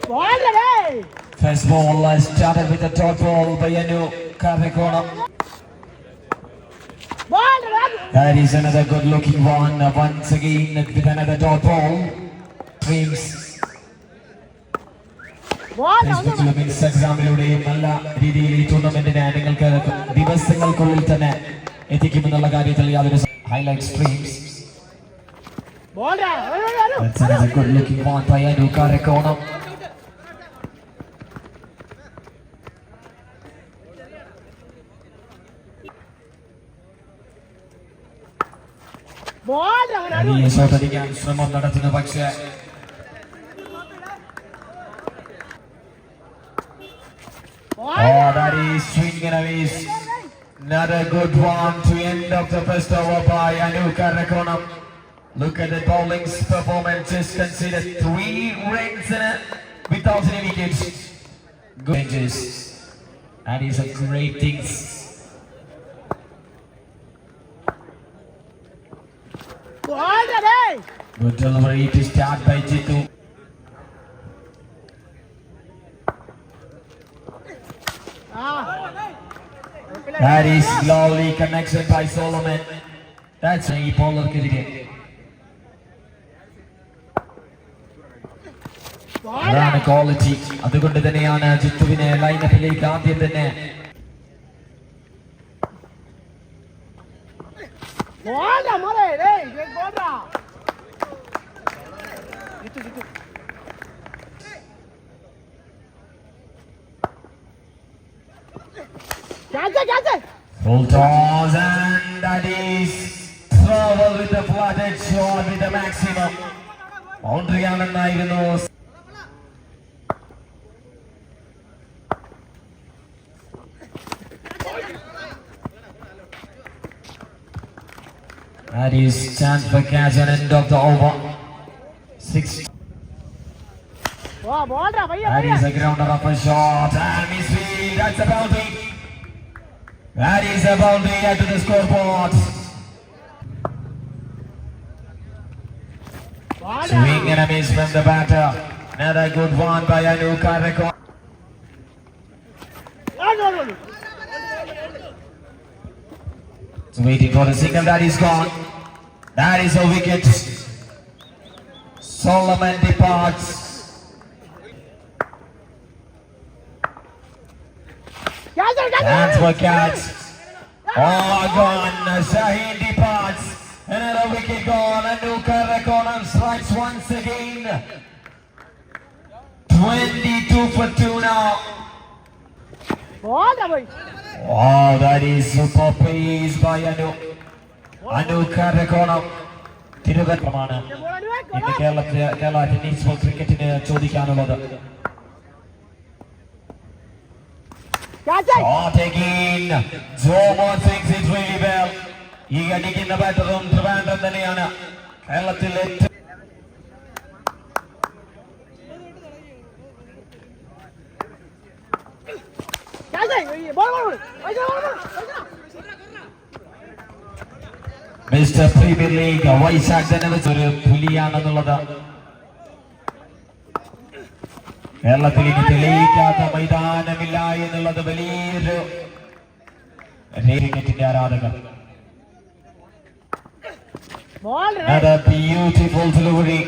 First ball started with a dot ball by Anu Karakonam. That is another good looking one. Once again with another dot ball. Dreams. ഫേസ്ബുക്കിലും ഇൻസ്റ്റാഗ്രാമിലൂടെയും നല്ല രീതിയിൽ ഈ ടൂർണമെന്റിനെ നിങ്ങൾക്ക് ദിവസങ്ങൾക്കുള്ളിൽ തന്നെ എത്തിക്കുമെന്നുള്ള കാര്യത്തിൽ യാതൊരു highlight streams. That's another good looking one by Anu Karakonam. ഷോട്ടടിക്കാൻ ശ്രമം നടത്തുന്നു, പക്ഷേ that is swing and a miss. Another good one to end of the first over by Anu Karakonam. Look at the bowling's performance. Just consider 3 runs without any wickets. Good changes. That is a great thing. Good delivery to start by Jittu. That is lovely connection by Solomon. That's a bowler cricket. അതാണ് quality. അതുകൊണ്ട് തന്നെയാണ് ജിത്തുവിനെ ലൈനപ്പിലേക്ക് ആദ്യം തന്നെ full toss, and that is trouble with the flatted shot with the maximum. Boundary ആണെന്നായിരുന്നു. That is chance for catch and end of the over. 6. That is a grounder of a shot and misfield. That's a boundary. That is a boundary add to the scoreboard. Swing and a miss from the batter. Another good one by Anu Karakonam. Waiting for the single, that is gone. That is a wicket. Solomon departs. That's for catch. Oh, gone. Shaheen departs. Another wicket gone. Anu Karakonam strikes once again. 22 for 2 now. Wow, that is super pace by Anu Karakonam. തിരുവനന്തപുരമാണ് ഇന്ന് Kerala tennis ball ക്രിക്കറ്റിന് ചോദിക്കാനുള്ളത്. Shot again. Jomo thinks it really well. ഈ അടിക്കുന്ന ബാറ്ററും ട്രിവാൻഡ്രം തന്നെയാണ് കേരളത്തിലെ mister premier league Vaishakh തന്നെ വെച്ചൊരു പുലിയാണെന്നുള്ളത് കേരളത്തിൽ ഇനി തെളിയിക്കാത്ത മൈതാനമില്ല എന്നുള്ളത് വലിയൊരു ക്രിക്കറ്റിന്റെ ആരാധകർ. Beautiful delivery.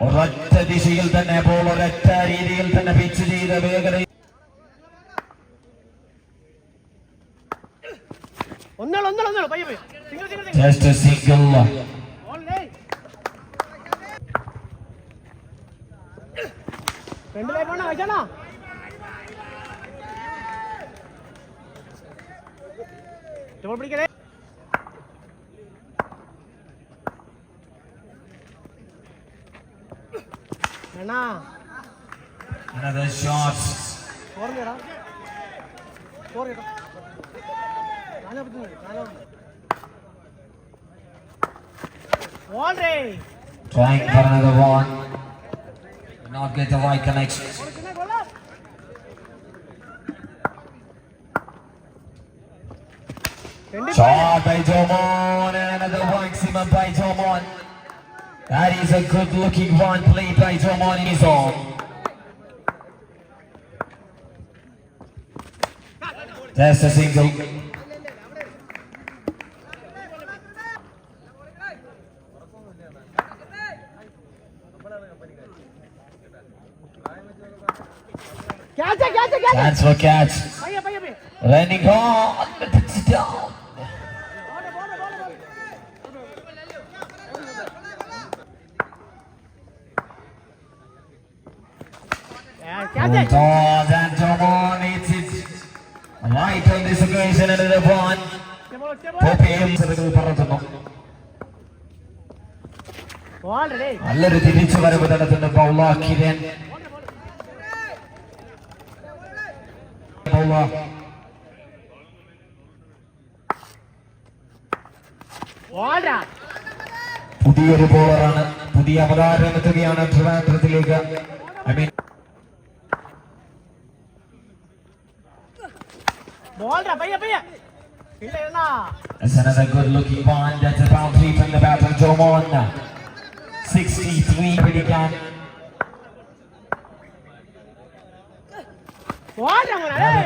ഒരൊറ്റ ദിശയിൽ തന്നെ ബോൾ ഒരൊറ്റ രീതിയിൽ തന്നെ പിച്ച് ചെയ്ത വേഗത. Just a single. Another shot. Trying for another one. Not get the right connection. Shot by Jomon, and another maximum by Jomon. That is a good looking one played by Jomon in his own. That's a single. Chance for catch. Running on. It's down. Bulldogs and Jomon needs it right on this occasion. Another one. നല്ലൊരു തിരിച്ചു വരവ് നടത്തുന്ന ബൗള കിരൺ. പുതിയൊരു ബോളറാണ്, പുതിയ അവതാരം എത്തുകയാണ് ട്രിവാൻഡ്രത്തിലേക്ക്. That's another good looking one. That's a boundary from the batter Jomon. 63 really can.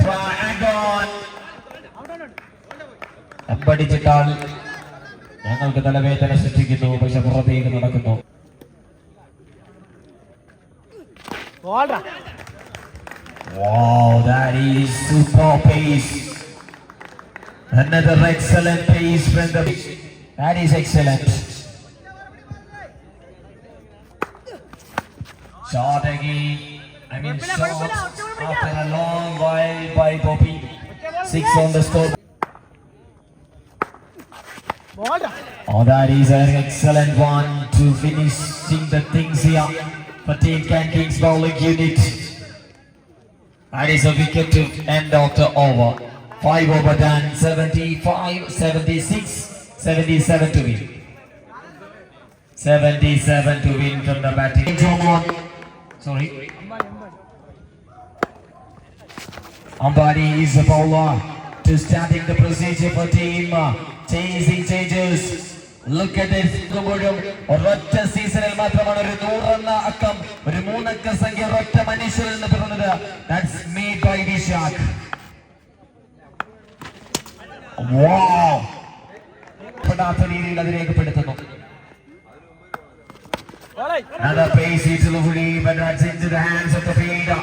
Try and gone. അമ്പടിച്ചിട്ടാൽ ഞങ്ങൾക്ക് തലവേദന സൃഷ്ടിക്കുന്നു, പക്ഷെ പുറത്തേക്ക് നടക്കുന്നു. Wow, that is super pace. Another excellent pace from the. That is excellent. Shot again. I mean shot after a long while by Bobby. 6 on the score. Oh, that is an excellent one to finishing the things here for Team Can Kings bowling unit. That is a wicket to end of the over. 5 over done. 75, 76, 77 to win. 77 to win from the batting. Jomon. Sorry. Ambari is the bowler to starting the procedure for team. Chasing changes. Look at this. ഒരൊറ്റ സീസണിൽ മാത്രമാണ് ഒരു 100 എന്ന അക്കം, ഒരു 3 അക്ക സംഖ്യ ഒരൊറ്റ മനുഷ്യരിൽ നിന്ന് പിറന്നത്. That's made by Vishak. Wow. പെടാത്ത രീതിയിൽ അത് രേഖപ്പെടുത്തുന്നു. Another pace delivery, but that's into the hands of the fielder.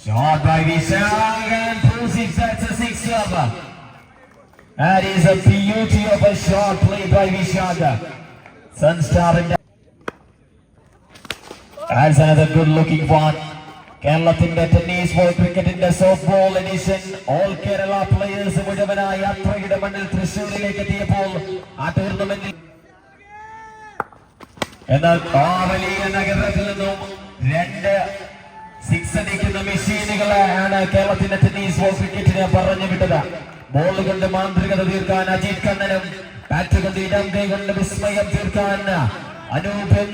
Shot by Vishak and pulls it. That's a 6-over. That is a beauty of a shot played by Vishak. Sunstar in the. That's another good looking one. Keralathinte tennis ball cricket in the softball edition. All Kerala players മുഴുവനായി യാത്രയുടെ മണ്ണിൽ തൃശ്ശൂരിലേക്ക് എത്തിയപ്പോൾ ആ ടൂർണമെന്റിൽ എന്നാൽ ആ വലിയ നഗരത്തിൽ നിന്നും 2 6 അടിക്കുന്ന മെഷീനുകളാണ് കേരളത്തിന്റെ ടെന്നീസ് ബോൾ ക്രിക്കറ്റിനെ പറഞ്ഞു വിട്ടത്. ബോൾ കൊണ്ട് മാന്ത്രികത തീർക്കാൻ അജിത് കണ്ണനും, ബാറ്റ് കൊണ്ട് ഇടം കൈ കൊണ്ട് വിസ്മയം തീർക്കാൻ അനൂപൻ.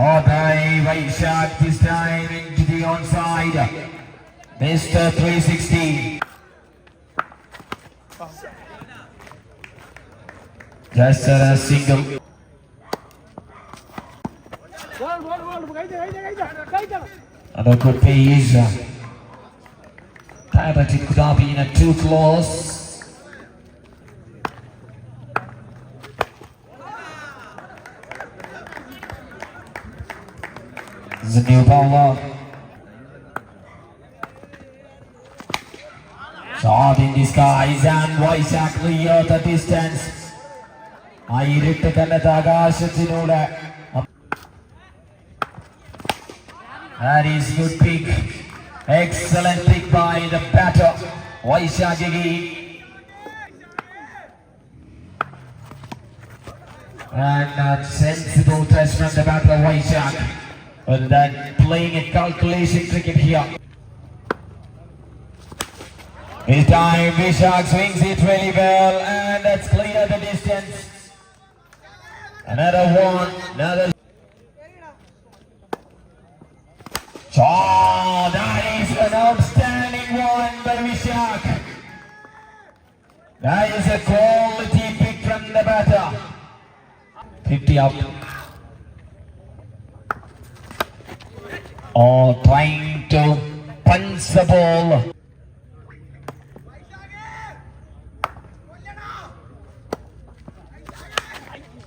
Oh, by Vishak this time into the onside. Mr. 360. Just a single. Another good pace. But it could have been too close. This is a new bowler. Shot in the skies and Vishak clear the distance. Ayirite kannatha ആകാശത്തിലൂടെ. That is good pick. Excellent pick by the batter Vishak. and sensible touch from the batter of Vaishak. But that playing a calculation cricket here. This time Vaishak swings it really well, and that's clear the distance. Another one, another. Oh, that is an outstanding one by Vaishak. That is a quality pick from the batter. 50 up. Oh, trying to punch the ball.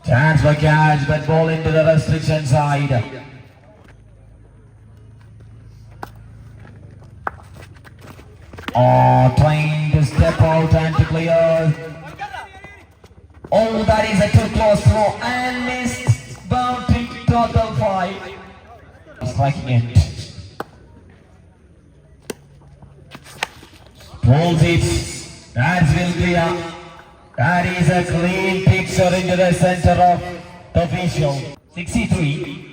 Chance for catch, but ball into the restriction side. Oh, trying to step out and to clear. Oh, that is a too close throw and missed. Boundary total 5. Striking it. Pulls it. That's will clear. That is a clean picture into the center of the visual. 63.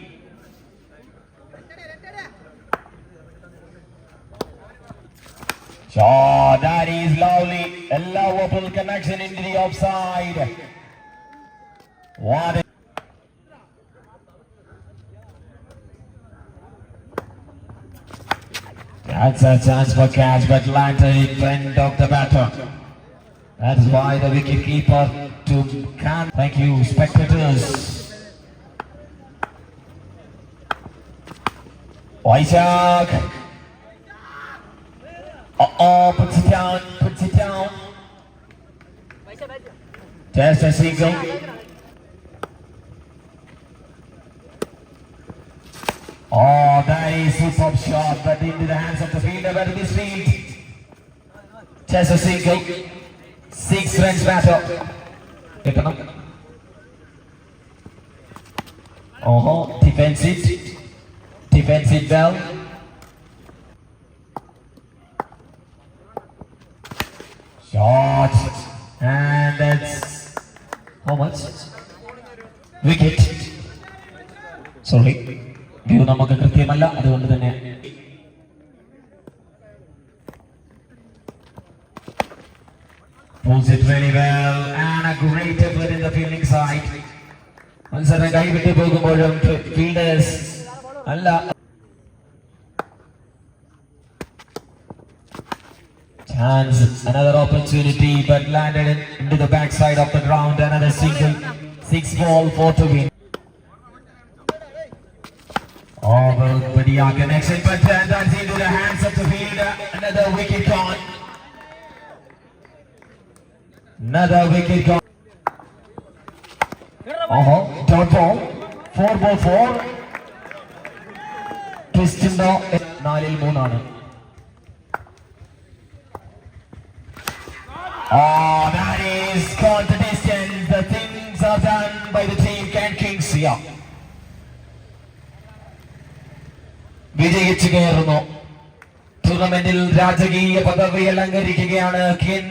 Oh, that is lovely. A lovable connection into the offside. What a... That's a chance for catch, but landed in front of the batter. That's why the wicket keeper to can. Thank you, spectators. Vaishak. Puts it down, puts it down. Just a single. Oh, that is superb shot, but into the hands of the fielder, but it is field. Just a single. 6 runs batter. Oh, defends it. Defends it well. Shot. And that's how much? Wicket. Sorry. View നമുക്ക് കൃത്യമല്ല, അതുകൊണ്ട് തന്നെ pulls it very well and a great effort in the fielding side. മത്സരം കൈവിട്ട് പോകുമ്പോഴും fielders അല്ല. Chance, another opportunity, but landed into the backside of the ground. Another single, 6 ball, 4 to win. Oh, well, Padilla connection, but that's into the hands of the fielder. Another wicket gone. Another wicket gone. Dot ball, 4 ball 4. Twist in the 4-3. Oh, that is gone the distance. The things are done by the team Ken Kings here. വിജയിച്ചു കയറുന്നു. ടൂർണമെന്റിൽ രാജകീയ പദവി അലങ്കരിക്കുകയാണ് കെൻ